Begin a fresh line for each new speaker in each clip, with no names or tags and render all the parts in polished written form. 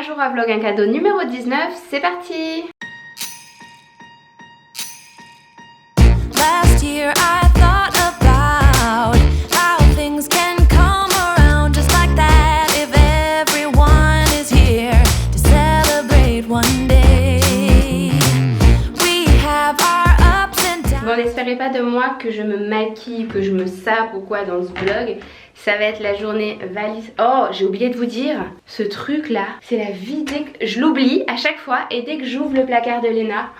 Un jour un vlog, un cadeau numéro 19, c'est parti.
Last year I thought about how things can come around just like that if everyone is here to celebrate one day. We have our ups and downs.
Bon, n'espérez pas de moi que je me maquille, que je me sape ou quoi dans ce vlog. Ça va être la journée valise. Oh, j'ai oublié de vous dire, ce truc là, c'est la vie dès que... Je l'oublie à chaque fois et dès que j'ouvre le placard de Léna...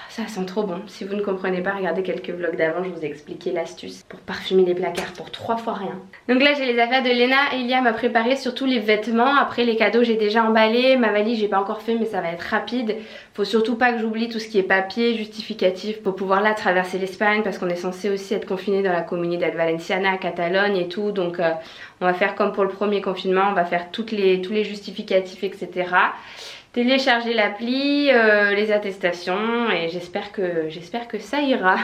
Ça sent trop bon. Si vous ne comprenez pas, regardez quelques vlogs d'avant, je vous ai expliqué l'astuce pour parfumer les placards pour 3 fois rien. Donc là j'ai les affaires de Léna. Elia m'a préparé surtout les vêtements. Après les cadeaux j'ai déjà emballé. Ma valise j'ai pas encore fait mais ça va être rapide. Faut surtout pas que j'oublie tout ce qui est papier, justificatif pour pouvoir là traverser l'Espagne parce qu'on est censé aussi être confiné dans la Comunidad Valenciana, Catalogne et tout. Donc on va faire comme pour le premier confinement, on va faire tous les justificatifs etc. Télécharger l'appli, les attestations et j'espère que ça ira.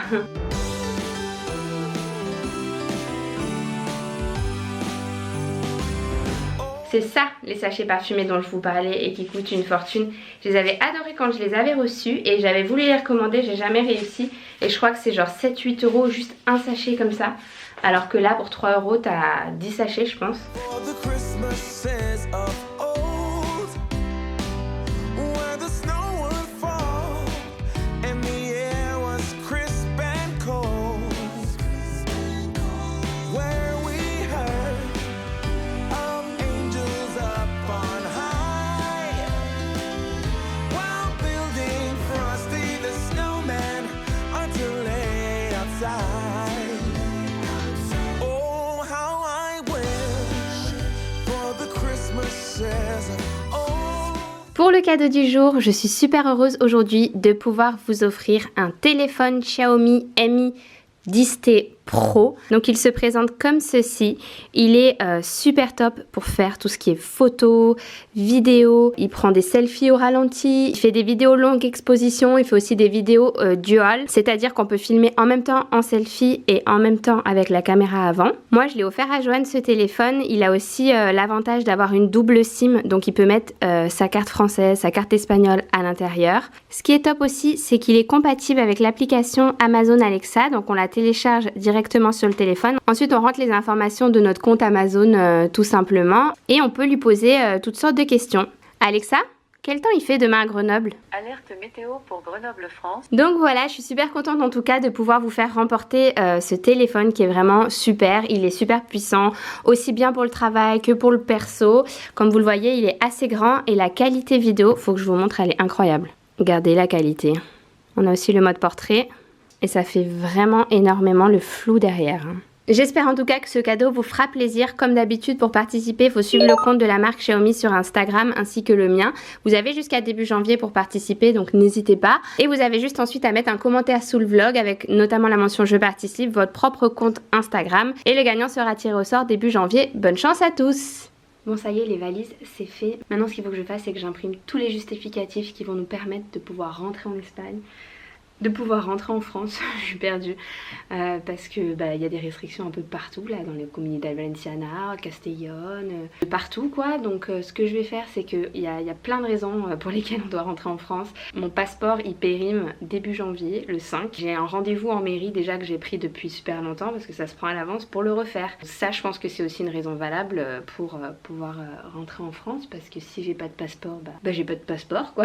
C'est ça les sachets parfumés dont je vous parlais et qui coûtent une fortune. Je les avais adorés quand je les avais reçus et j'avais voulu les recommander, j'ai jamais réussi. Et je crois que c'est genre 7-8 € juste un sachet comme ça. Alors que là pour 3 € t'as 10 sachets je pense. Pour le cadeau du jour, je suis super heureuse aujourd'hui de pouvoir vous offrir un téléphone Xiaomi Mi 10T Pro. Donc il se présente comme ceci. Il est super top pour faire tout ce qui est photo, vidéo. Il prend des selfies au ralenti. Il fait des vidéos longue exposition. Il fait aussi des vidéos dual. C'est-à-dire qu'on peut filmer en même temps en selfie et en même temps avec la caméra avant. Moi je l'ai offert à Joanne ce téléphone. Il a aussi l'avantage d'avoir une double SIM. Donc il peut mettre sa carte française, sa carte espagnole à l'intérieur. Ce qui est top aussi, c'est qu'il est compatible avec l'application Amazon Alexa. Donc on la télécharge directement sur le téléphone. Ensuite on rentre les informations de notre compte Amazon tout simplement et on peut lui poser toutes sortes de questions. Alexa, quel temps il fait demain à Grenoble?
Alerte météo pour Grenoble, France.
Donc voilà, je suis super contente en tout cas de pouvoir vous faire remporter ce téléphone qui est vraiment super. Il est super puissant, aussi bien pour le travail que pour le perso. Comme vous le voyez, il est assez grand et la qualité vidéo, faut que je vous montre, elle est incroyable. Regardez la qualité. On a aussi le mode portrait. Et ça fait vraiment énormément le flou derrière. J'espère en tout cas que ce cadeau vous fera plaisir. Comme d'habitude, pour participer, il faut suivre le compte de la marque Xiaomi sur Instagram ainsi que le mien. Vous avez jusqu'à début janvier pour participer, donc n'hésitez pas. Et vous avez juste ensuite à mettre un commentaire sous le vlog avec notamment la mention je participe, votre propre compte Instagram. Et le gagnant sera tiré au sort début janvier. Bonne chance à tous! Bon ça y est, les valises c'est fait. Maintenant ce qu'il faut que je fasse, c'est que j'imprime tous les justificatifs qui vont nous permettre de pouvoir rentrer en Espagne. De pouvoir rentrer en France, je suis perdue parce que il y a des restrictions un peu partout là dans les Comunidad Valenciana, Castellón, partout quoi. Donc ce que je vais faire c'est qu'il y a plein de raisons pour lesquelles on doit rentrer en France. Mon passeport il périme début janvier, le 5. J'ai un rendez-vous en mairie déjà que j'ai pris depuis super longtemps parce que ça se prend à l'avance pour le refaire. Ça je pense que c'est aussi une raison valable pour pouvoir rentrer en France parce que si j'ai pas de passeport, j'ai pas de passeport quoi,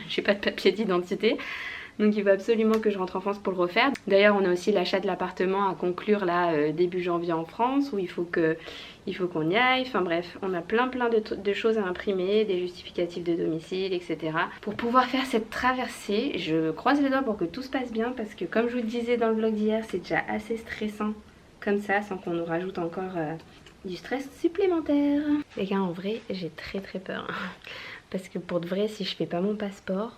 j'ai pas de papier d'identité. Donc il faut absolument que je rentre en France pour le refaire. D'ailleurs on a aussi l'achat de l'appartement à conclure là début janvier en France où il faut qu'on y aille. Enfin bref, on a plein de choses à imprimer, des justificatifs de domicile, etc. Pour pouvoir faire cette traversée, je croise les doigts pour que tout se passe bien parce que comme je vous le disais dans le vlog d'hier, c'est déjà assez stressant comme ça sans qu'on nous rajoute encore du stress supplémentaire. Les gars, en vrai, j'ai très peur. Parce que pour de vrai, si je fais pas mon passeport...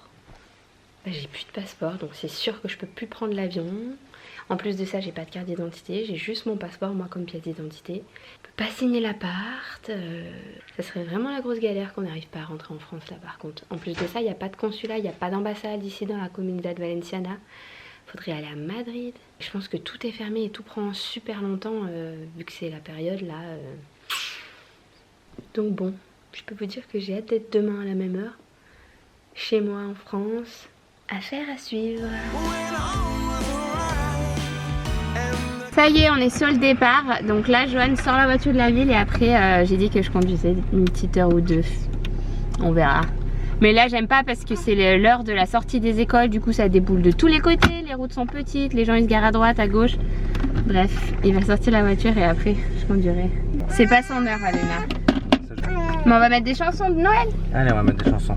j'ai plus de passeport donc c'est sûr que je peux plus prendre l'avion. En plus de ça j'ai pas de carte d'identité, j'ai juste mon passeport moi comme pièce d'identité. Je peux pas signer l'appart, ça serait vraiment la grosse galère qu'on n'arrive pas à rentrer en France là par contre. En plus de ça il n'y a pas de consulat, il n'y a pas d'ambassade ici dans la Comunidad Valenciana. Faudrait aller à Madrid. Je pense que tout est fermé et tout prend super longtemps vu que c'est la période là. Donc bon, Je peux vous dire que j'ai hâte d'être demain à la même heure, chez moi en France. Affaire à suivre. Ça y est, on est sur le départ. Donc là, Joanne sort la voiture de la ville et après, j'ai dit que je conduisais une petite heure ou deux. On verra. Mais là, j'aime pas parce que c'est l'heure de la sortie des écoles. Du coup, ça déboule de tous les côtés. Les routes sont petites, les gens ils se garent à droite, à gauche. Bref, il va sortir la voiture et après, je conduirai. C'est pas son heure, Alena. Mais on va mettre des chansons de Noël.
Allez, on va mettre des chansons.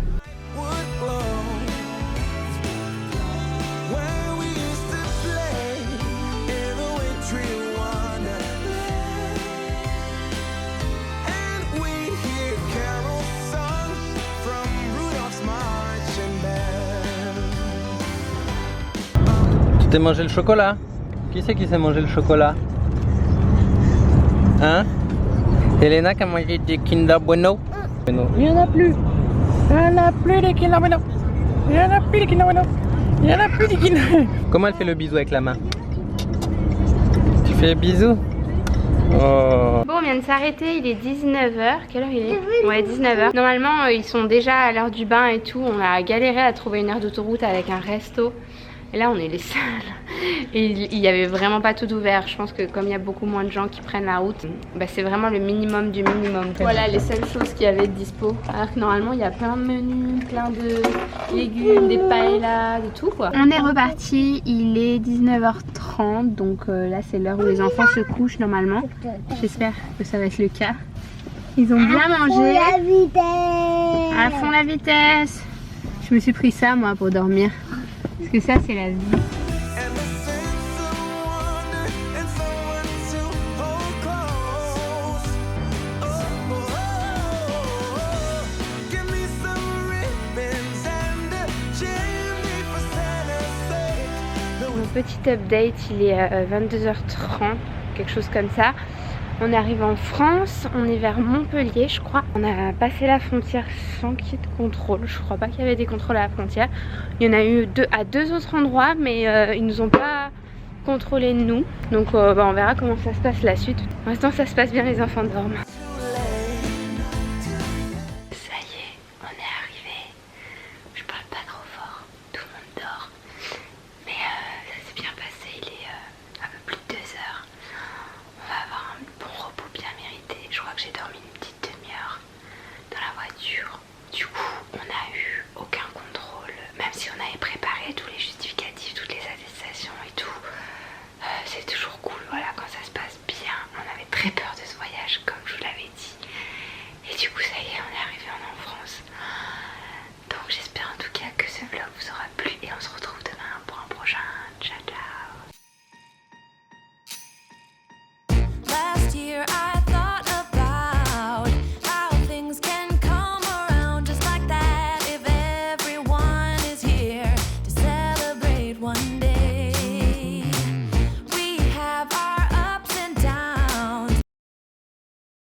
Tu t'es mangé le chocolat? Qui c'est qui s'est mangé le chocolat? Hein? Elena qui a mangé des Kinder Bueno? Il n'y en a plus! Il n'y en a plus des Kinder Bueno! Il n'y en a plus des Kinder Bueno! Il n'y en a plus des Kinder! Comment elle fait le bisou avec la main? Tu fais bisou? Oh.
Bon, on vient de s'arrêter, il est 19h. Quelle heure il est? Ouais, 19h. Normalement, ils sont déjà à l'heure du bain et tout. On a galéré à trouver une heure d'autoroute avec un resto. Et là, on est les seuls. Et il n'y avait vraiment pas tout ouvert. Je pense que comme il y a beaucoup moins de gens qui prennent la route, bah, c'est vraiment le minimum du minimum. Voilà les seules choses qu'il y avait de dispo. Alors que normalement, il y a plein de menus, plein de légumes, des paellas, de tout quoi. On est reparti, il est 19h30. Donc là, c'est l'heure où les enfants se couchent normalement. J'espère que ça va être le cas. Ils ont bien mangé.
La vitesse.
À fond la vitesse. Je me suis pris ça moi pour dormir. Parce que ça c'est la vie. Mon petit update, il est 22h30, quelque chose comme ça. On arrive en France, on est vers Montpellier je crois. On a passé la frontière sans qu'il y ait de contrôle. Je crois pas qu'il y avait des contrôles à la frontière. Il y en a eu à deux autres endroits mais ils nous ont pas contrôlé nous. Donc bah, on verra comment ça se passe la suite. Pour l'instant ça se passe bien, les enfants dorment. Ça y est, on est arrivé. Je parle pas trop fort, tout le monde dort. Mais ça s'est bien passé, il est un peu plus de 2 heures. On va avoir un bon repos bien mérité. Je crois que j'ai dormi une petite demi-heure dans la voiture. Du coup, on a eu